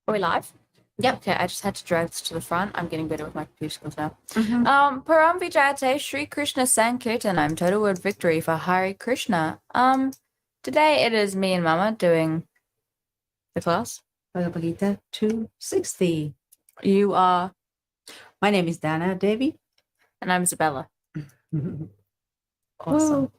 Are we live? Yep. Okay, I just had to drag this to the front. I'm getting better with my computer skills now. Mhm. Param Vijayate Śrī Krishna Sankirtan. I'm total word victory for Hare Krishna. Today it is me and Mama doing the class. Bhagavad-gita 260. You are, My name is Danna Devi. and I'm Isabella. Awesome. Woo.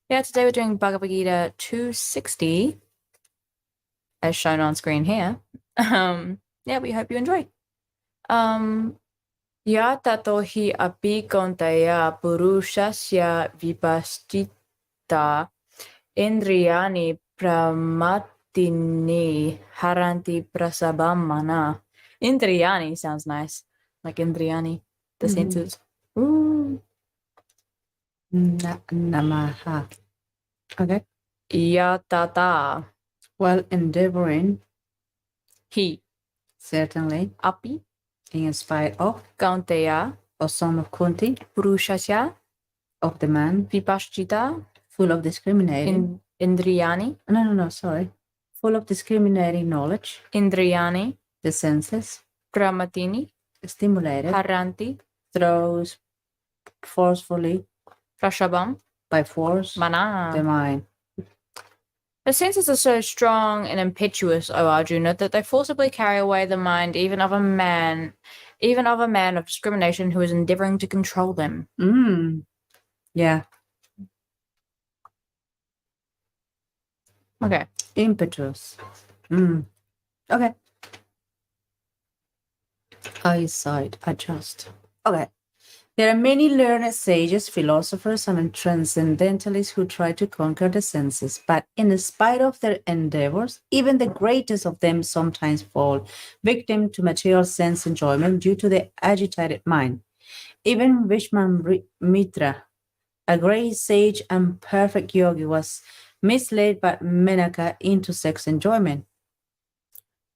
Yeah, today we're doing Bhagavad-gita 260, as shown on screen here. Yeah, we hope you enjoy. Yatato hi api kaunteya puruṣasya vipaścitaḥ indriyāṇi pramāthīni haranti prasabhaṁ manaḥ. Indriyāṇi sounds nice, like indriyāṇi, the senses. Ooh. Namaha. Okay. Yatato While endeavoring, hi certainly, api in spite of, kaunteya or son of Kuntī, puruṣasya of the man, vipaścitaḥ full of discriminating. indriyāṇi Sorry. Full of discriminating knowledge, indriyāṇi the senses, pramāthīni stimulated, haranti throws forcefully, prasabhaṁ by force, manaḥ. the mind. The senses are so strong and impetuous, O Arjuna, that they forcibly carry away the mind even of a man of discrimination who is endeavoring to control them. Yeah. Okay. Impetuous. Okay. Eyesight adjust. Okay. There are many learned sages, philosophers, and transcendentalists who try to conquer the senses, but in spite of their endeavors, even the greatest of them sometimes fall victim to material sense enjoyment due to the agitated mind. Even Viśvāmitra, a great sage and perfect yogi, was misled by Menakā into sex enjoyment.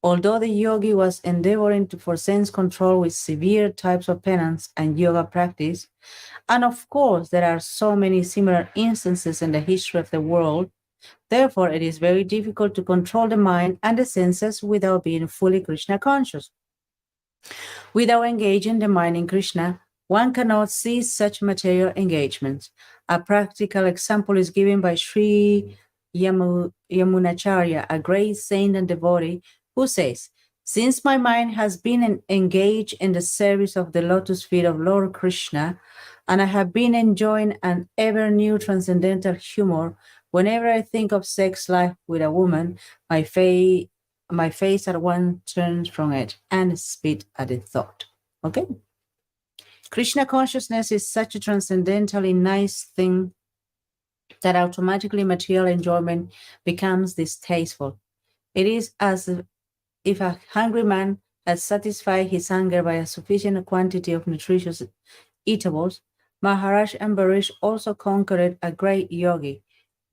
Although the yogi was endeavoring for sense control with severe types of penance and yoga practice, and of course there are so many similar instances in the history of the world, therefore it is very difficult to control the mind and the senses without being fully Krishna conscious. Without engaging the mind in Krishna, one cannot cease such material engagements. A practical example is given by Śrī Yāmunācārya, a great saint and devotee, who says, "Since my mind has been engaged in the service of the lotus feet of Lord Kṛṣṇa, and I have been enjoying an ever new transcendental humor, whenever I think of sex life with a woman, my face at once turns from it and spit at the thought." Okay? Krishna consciousness is such a transcendentally nice thing that automatically material enjoyment becomes distasteful. It is as if a hungry man has satisfied his hunger by a sufficient quantity of nutritious eatables. Maharaj Ambarish also conquered a great yogi,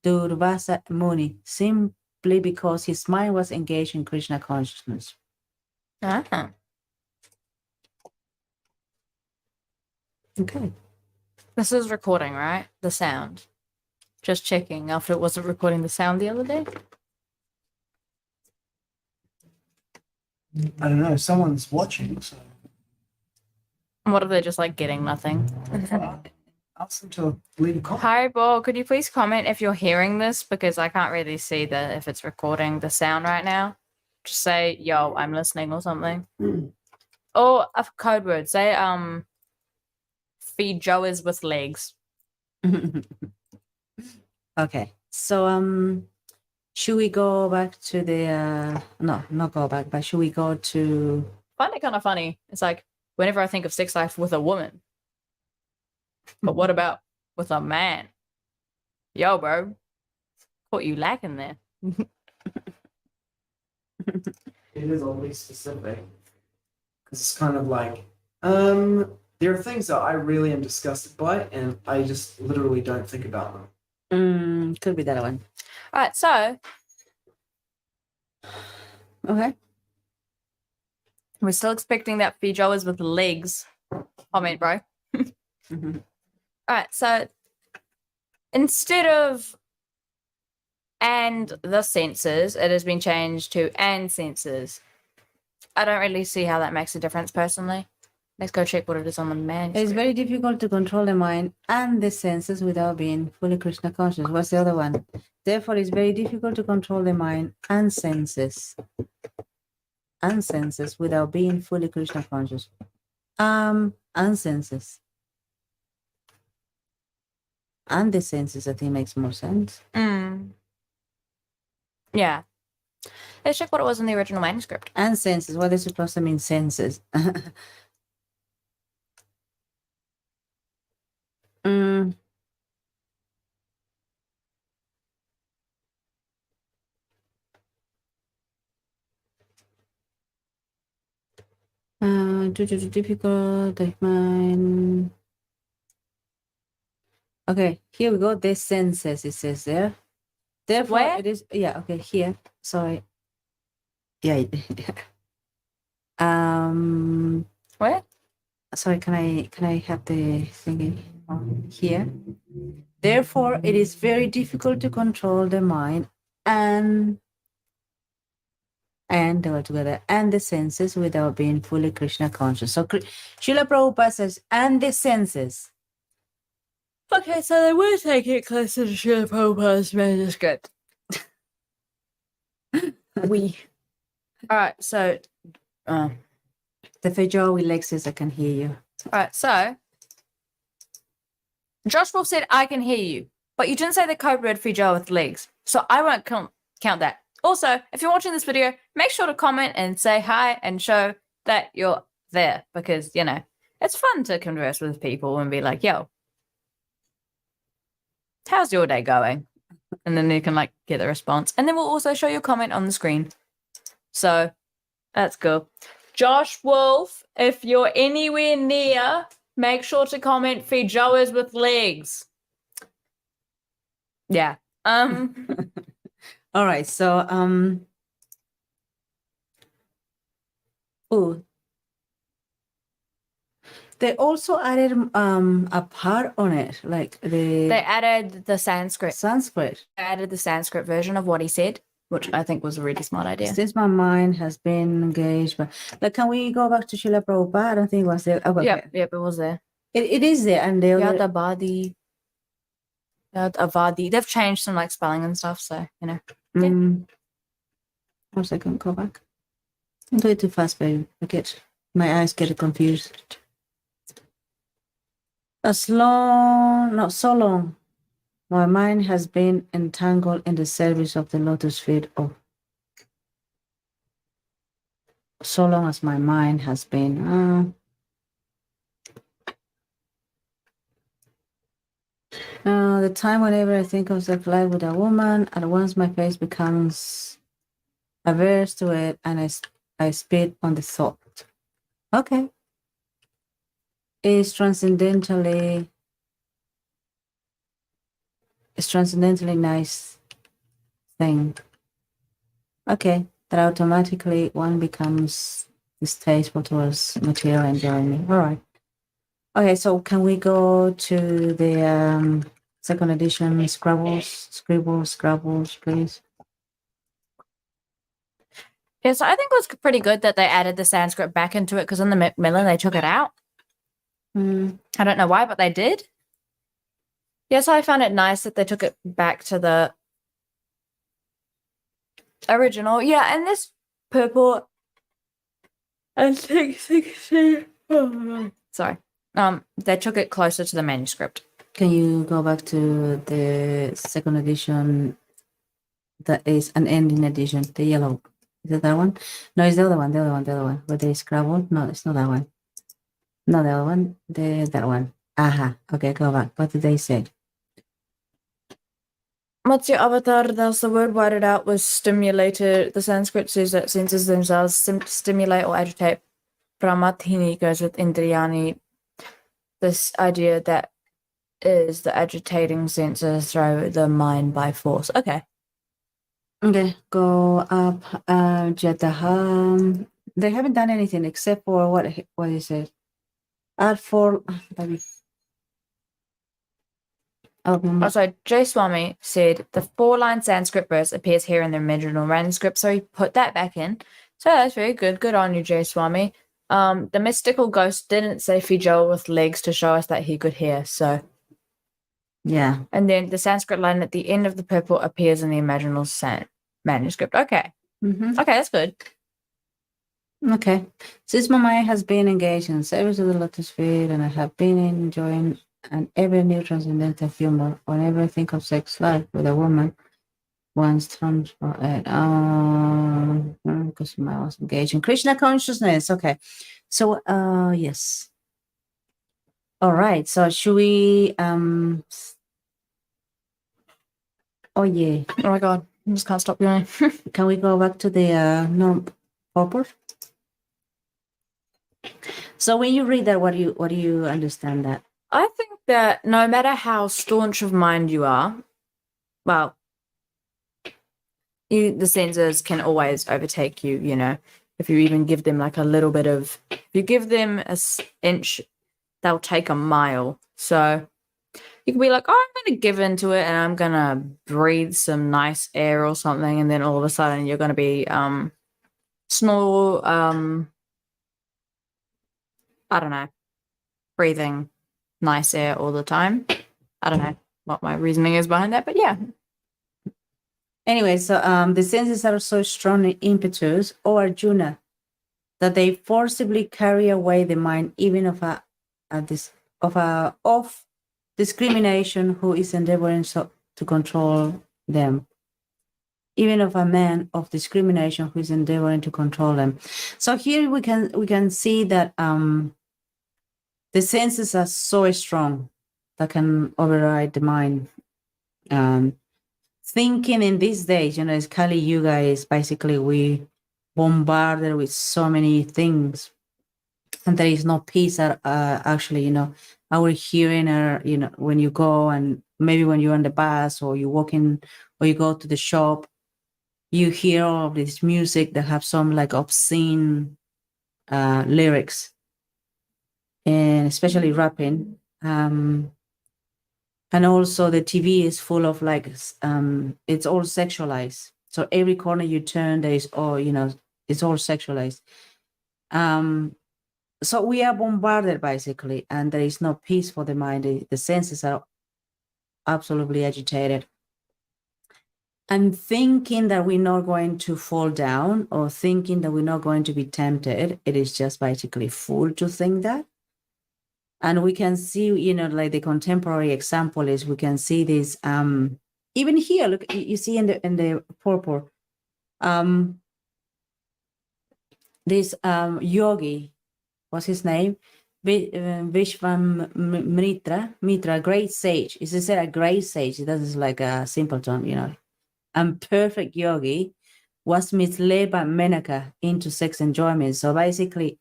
Durvasa Muni, simply because his mind was engaged in Krishna consciousness. Okay. This is recording, right? The sound. Just checking after it wasn't recording the sound the other day. I don't know. Someone's watching, so What if they're just like getting nothing? ask them to leave a comment. Hi, Bo. Could you please comment if you're hearing this? Because I can't really see if it's recording the sound right now. Just say, yo, I'm listening or something. Or a code word. Say, feed Joey's with legs. Okay. So, should we go back to the, no, not go back, but should we go to... I find it kind of funny. It's like, whenever I think of sex life with a woman. But what about with a man? Yo, bro. Caught you lacking there. It is always specific because it's kind of like there are things that I really am disgusted by, and I just literally don't think about them. Could be that one. All right, so Okay. we're still expecting that feed Joey's with legs. Comment, bro. Mhm. All right, so instead of and the senses, it has been changed to and senses. I don't really see how that makes a difference personally. Let's go check what it is on the manuscript. It's very difficult to control the mind and the senses without being fully Krishna conscious. What's the other one? Therefore, it's very difficult to control the mind and senses without being fully Krishna conscious. And senses. And the senses, I think, makes more sense. Yeah. Let's check what it was in the original manuscript. And senses. What is supposed to mean senses? Difficult, the mind. Okay, here we go. The senses, it says there. Therefore, Where? it is, yeah, okay, here. Sorry. Yeah. Where? Sorry, can I have the thingy here? Therefore, it is very difficult to control the mind and they were together, and the senses without being fully Krishna conscious. So Srila Prabhupada says, and the senses. Okay, so they were taking it closer to Srila Prabhupada's manuscript. Alright, so The Vijay with Lexus, I can hear you. alright, so Josh Wolf said I can hear you, but you didn't say the code word Vijay with legs. So I won't count that. Also, if you're watching this video, make sure to comment and say hi and show that you're there, because, you know, it's fun to converse with people and be like, yo, how's your day going? And then you can like get the response. And then we'll also show your comment on the screen. So that's cool. Josh Wolf, if you're anywhere near, make sure to comment Fijoas with legs. Yeah. All right, so they also added a part on it, like They added the Sanskrit. Sanskrit. They added the Sanskrit version of what he said, which I think was a really smart idea. Since my mind has been engaged, but like, can we go back to Srila Prabhupada? I don't think it was there. Oh, okay. Yep, it was there. It is there, and they Yadabadi. Yadavadi. They've changed some like spelling and stuff, so you know. Yeah. 1 second, go back. Don't do it too fast, baby. My eyes get confused. Not so long, my mind has been entangled in the service of the lotus feet. Oh, so long as my mind has been. The time whenever I think of the life with a woman, at once my face becomes averse to it, and I spit on the thought. Okay. It's transcendentally nice thing. Okay, that automatically one becomes distasteful towards material enjoyment. All right. Okay, so can we go to the second edition scribbles, please? Yeah, so I think it was pretty good that they added the Sanskrit back into it, because in the Macmillan they took it out. I don't know why, but they did. Yes, I found it nice that they took it back to the original. Yeah, and this purport, I think, sorry. They took it closer to the manuscript. Can you go back to the second edition? That is an ending edition, the yellow. Is it that one? No, it's the other one. Where they scrabble? No, it's not that one. No, the other one. That one. Aha. Okay, go back. What did they say? Matsya Avatar, thus the word whited out was stimulated. The Sanskrit says that senses themselves stimulate or agitate. Pramāthīni goes with indriyāṇi. This idea that is the agitating senses through the mind by force. Okay. Okay, go up. Yatatāḥ. They haven't done anything except for what is it? Add for. Also, J. Swami said the 4-line Sanskrit verse appears here in the original manuscript, so he put that back in So that's very good. Good on you, Jay Swami. The mystical ghost didn't say Fijoa with legs to show us that he could hear. So, Yeah. and then the Sanskrit line at the end of the purport appears in the imaginal manuscript. Okay. Mm-hmm. Okay, that's good. Okay. Since my mind has been engaged in service of the lotus feet, and I have been enjoying an ever new transcendental humor whenever I think of sex life with a woman, once because I was engaged in Krishna consciousness. Okay. So yes. All right. So should we oh yeah. Oh my God. I just can't stop yawning. Can we go back to the purport? So when you read that, what do you understand that? I think that no matter how staunch of mind you are, well, the senses can always overtake you, you know. If you even give them like a little bit of, if you give them an inch, they'll take a mile. So you can be like, oh, I'm going to give into it and I'm going to breathe some nice air or something. And then all of a sudden you're going to be I don't know, breathing nice air all the time. I don't know what my reasoning is behind that, but yeah. Anyway, so the senses are so strong and impetuous, or Arjuna, that they forcibly carry away the mind even of discrimination who is endeavoring to control them. Even of a man of discrimination who is endeavoring to control them. So here we can see that the senses are so strong that can override the mind. Thinking in these days, you know, as Kali Yuga is basically we bombarded with so many things, and there is no peace. Actually, you know, our hearing, you know, when you go and maybe when you're on the bus or you walk in or you go to the shop, you hear all of this music that have some like obscene lyrics, and especially rapping. And also the TV is full of like, it's all sexualized. So every corner you turn, there is all, you know, it's all sexualized. So we are bombarded basically, and there is no peace for the mind. The senses are absolutely agitated. And thinking that we're not going to fall down or thinking that we're not going to be tempted, it is just basically fool to think that. And we can see, you know, like the contemporary example is we can see this, even here, look, you see in the purport, this yogi, what's his name? Viśvāmitra, great sage. Is this a great sage? It doesn't like a simpleton, you know. And perfect yogi was misled by Menakā into sex enjoyment. So basically,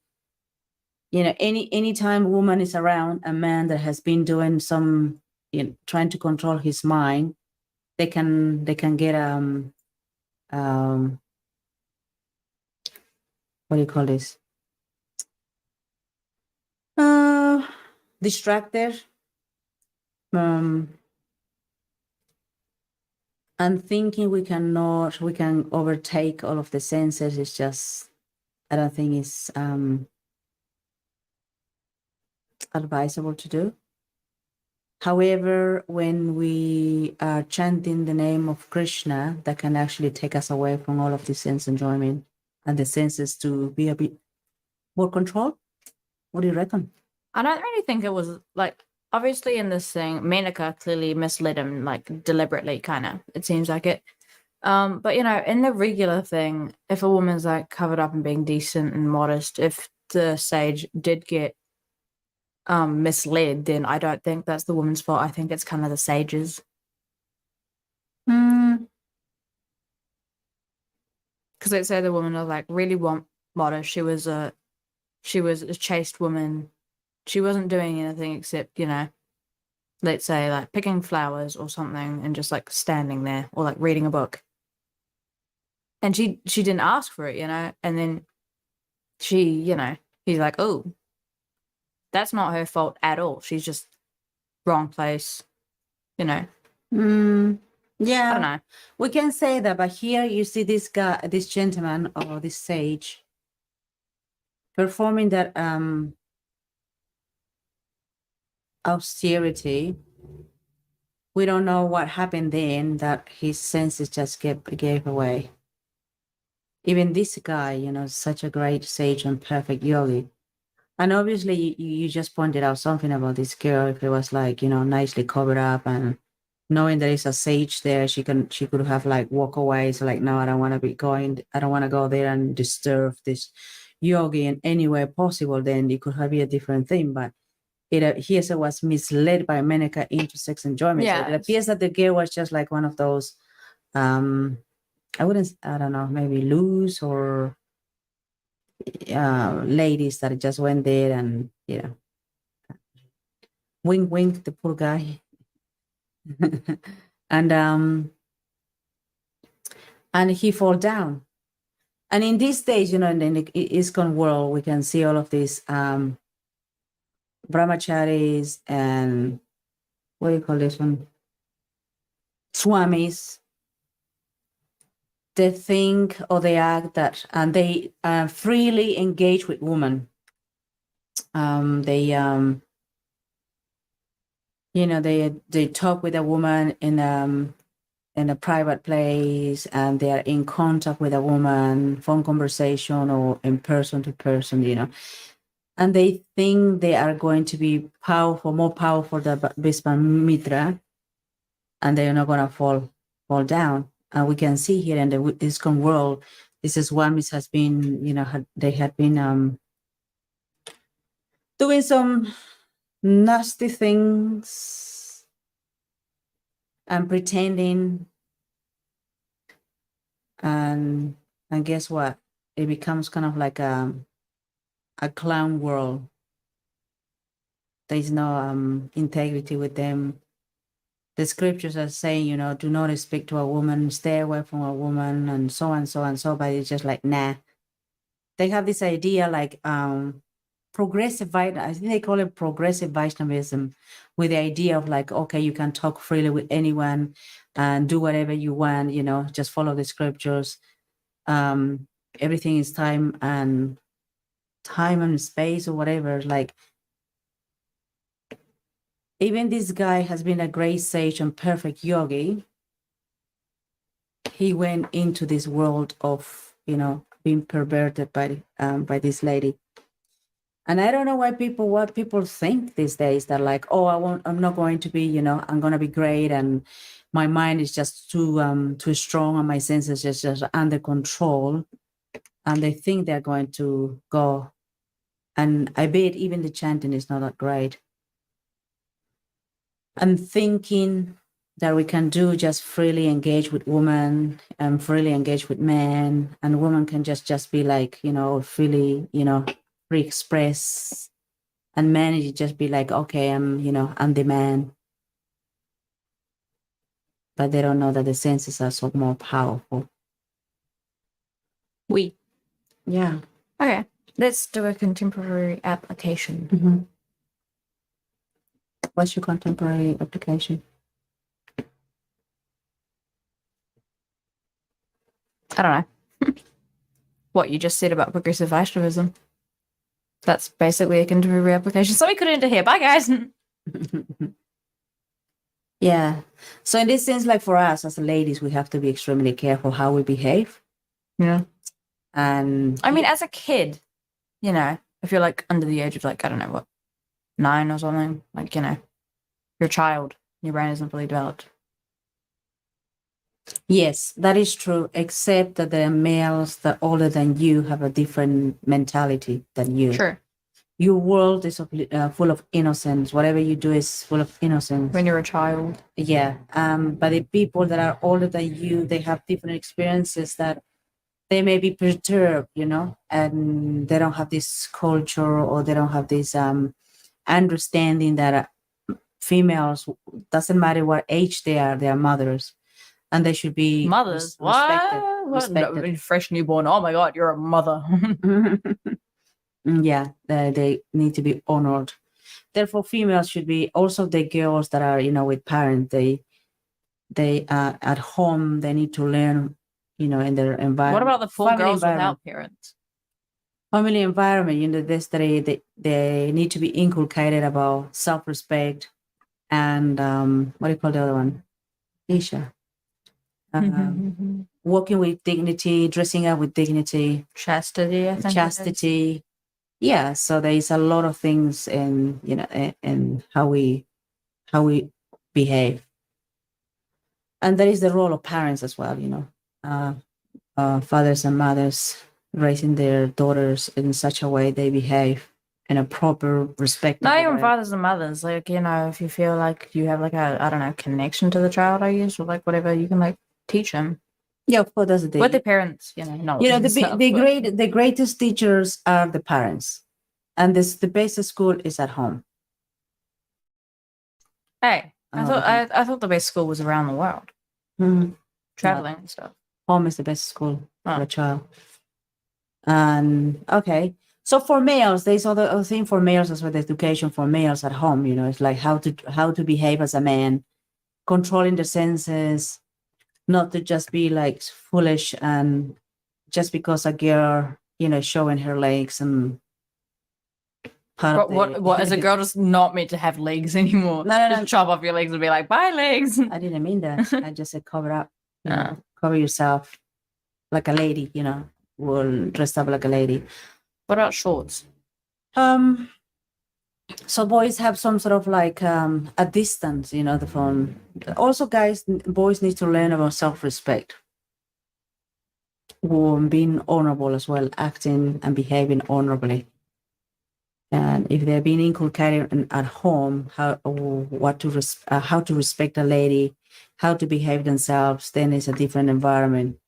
you know, anytime a woman is around a man that has been doing some, you know, trying to control his mind, they can get what do you call this? Distracted. And thinking we can overtake all of the senses is just, I don't think it's advisable to do. However, when we are chanting the name of Krishna, that can actually take us away from all of the sense enjoyment and the senses to be a bit more controlled. What do you reckon? I don't really think it was like, obviously in this thing, Menakā clearly misled him, like deliberately, kind of, it seems like it. But you know, in the regular thing, if a woman's like covered up and being decent and modest, if the sage did get misled, then I don't think that's the woman's fault. I think it's kind of the sage's. Because let's say the woman was like really modest. She was a chaste woman. She wasn't doing anything except, you know, let's say like picking flowers or something and just like standing there or like reading a book. And she didn't ask for it, you know, and then she, you know, he's like, oh, that's not her fault at all. She's just wrong place, you know. Yeah, I don't know. we can say that, but here you see this guy, this gentleman or this sage performing that austerity. We don't know what happened then, that his senses just gave away. Even this guy, such a great sage and perfect yogi. And obviously you just pointed out something about this girl. If it was like, nicely covered up and knowing there is a sage there, she could have like walk away. So like, no, I don't want to go there and disturb this yogi in any way possible. Then it could have been a different thing. But he also was misled by Menakā into sex enjoyment. Yeah. So it appears that the girl was just like one of those, I don't know, maybe loose or ladies that just went there and, wink, wink, the poor guy. and he fall down. And in these days, in the ISKCON world, we can see all of these brahmacharis and what do you call this one? Swamis. They think or they act that, and they freely engage with women. They talk with a woman in a private place, and they are in contact with a woman, phone conversation or in person to person, and they think they are going to be more powerful than Viśvāmitra, and they are not going to fall down. And we can see here in the ISKCON world, this is one which has been, they had been doing some nasty things and pretending, and guess what? It becomes kind of like a clown world. There's no integrity with them. The scriptures are saying, do not speak to a woman, stay away from a woman, and so on, so on, so. But it's just like, nah. They have this idea like progressive, I think they call it progressive Vaishnavism, with the idea of like, okay, you can talk freely with anyone and do whatever you want, just follow the scriptures. Everything is time and space or whatever. Like, even this guy has been a great sage and perfect yogi. He went into this world of, being perverted by this lady. And I don't know what people think these days, that like, oh, I'm not going to be, I'm going to be great. And my mind is just too strong and my senses just under control. And they think they're going to go. And I bet even the chanting is not that great. And thinking that we can just freely engage with women and freely engage with men, and women can just be like, freely, free express, and men you just be like, okay, I'm the man. But they don't know that the senses are so more powerful. Yeah. Okay, let's do a contemporary application. Mm-hmm. What's your contemporary application? I don't know. What you just said about progressive Vaishnavism. That's basically a contemporary application. So we could enter here. Bye, guys. Yeah. So in this sense, like for us as ladies, we have to be extremely careful how we behave. Yeah. And I mean, as a kid, if you're like under the age of like, I don't know what, 9 or something, like, you're a child, your brain isn't fully developed. Yes, that is true, except that the males that are older than you have a different mentality than you. Sure. Your world is full of innocence. Whatever you do is full of innocence. When you're a child. Yeah. But the people that are older than you, they have different experiences that they may be perturbed, and they don't have this culture, or they don't have this understanding that females, doesn't matter what age they are mothers, and they should be mothers. Respected. No, fresh newborn. Oh my God, you're a mother. Yeah, they need to be honored. Therefore, females should be also the girls that are, with parents. they at home they need to learn, in their environment. What about the four family girls environment. without parents? Family environment, they need to be inculcated about self-respect and what do you call the other one? Isha. Walking with dignity, dressing up with dignity, Chastity, I think. chastity. Yeah, so there is a lot of things in in how we behave, and there is the role of parents as well. Fathers and mothers raising their daughters in such a way they behave in a proper, respectful Not even way. fathers and mothers. Like, if you feel like you have like a, I don't know, connection to the child, I guess, or like whatever, you can like teach them. Yeah, of course, that's the thing. With their parents, not You know, with themselves, but- the greatest teachers are the parents, and the best school is at home. Hey, Oh, I thought the best school was around the world, Mhm. traveling and stuff. Home is the best school Oh. for a child. And okay, so for males, there's other thing for males as well. The education for males at home. It's like how to behave as a man, controlling the senses, not to just be like foolish and just because a girl, showing her legs and part But of the, what is a girl just not meant to have legs anymore? No. Just chop off your legs and be like, bye legs. I didn't mean that. I just said cover up. Ah. Cover yourself like a lady. Will dress up like a lady. What about shorts? So boys have some sort of like a distance, the phone. Also, boys need to learn about self-respect, or being honorable as well, acting and behaving honorably. And if they're being inculcated at home, how to respect a lady, how to behave themselves, then it's a different environment.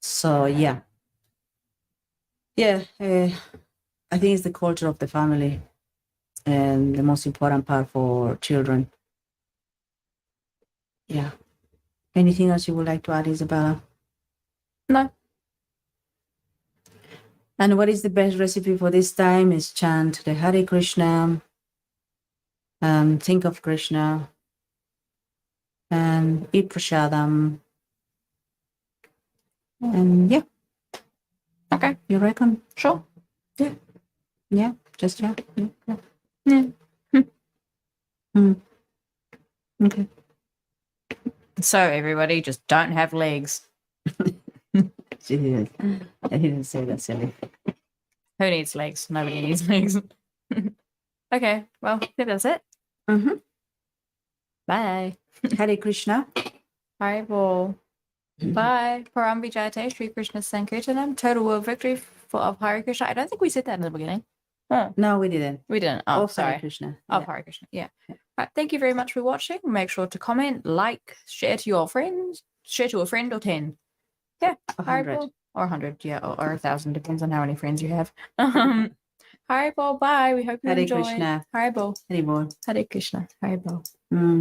So yeah. I think it's the culture of the family and the most important part for children. Yeah. Anything else you would like to add, Isabella? No. And what is the best recipe for this time is chant the Hare Krishna, think of Krishna, and eat prasadam. And yeah. Okay. You reckon? Sure. Yeah. Just yeah. Okay. So everybody just don't have legs. She didn't. I didn't say that, silly. Who needs legs? Nobody needs legs. Okay, well, I think that's it. Mm-hmm. Bye. Hare Krishna. Haribol. Bye. Param Vijayate, Śrī Krishna Sankirtanam, total world victory of Hare Krishna. I don't think we said that in the beginning. Oh, No, we didn't. we didn't. Oh, Of Hare sorry. Krishna. Of Yeah. Hare Krishna. Yeah. All right, thank you very much for watching. Make sure to comment, like, share to your friends, share to a friend or 10. Yeah. 100. Haribol. Or 100, yeah, or 1,000, depends on how many friends you have. Haribol, bye. We hope you Hare enjoy. Krishna. Haribol. Anymore. Hare Krishna. Haribol.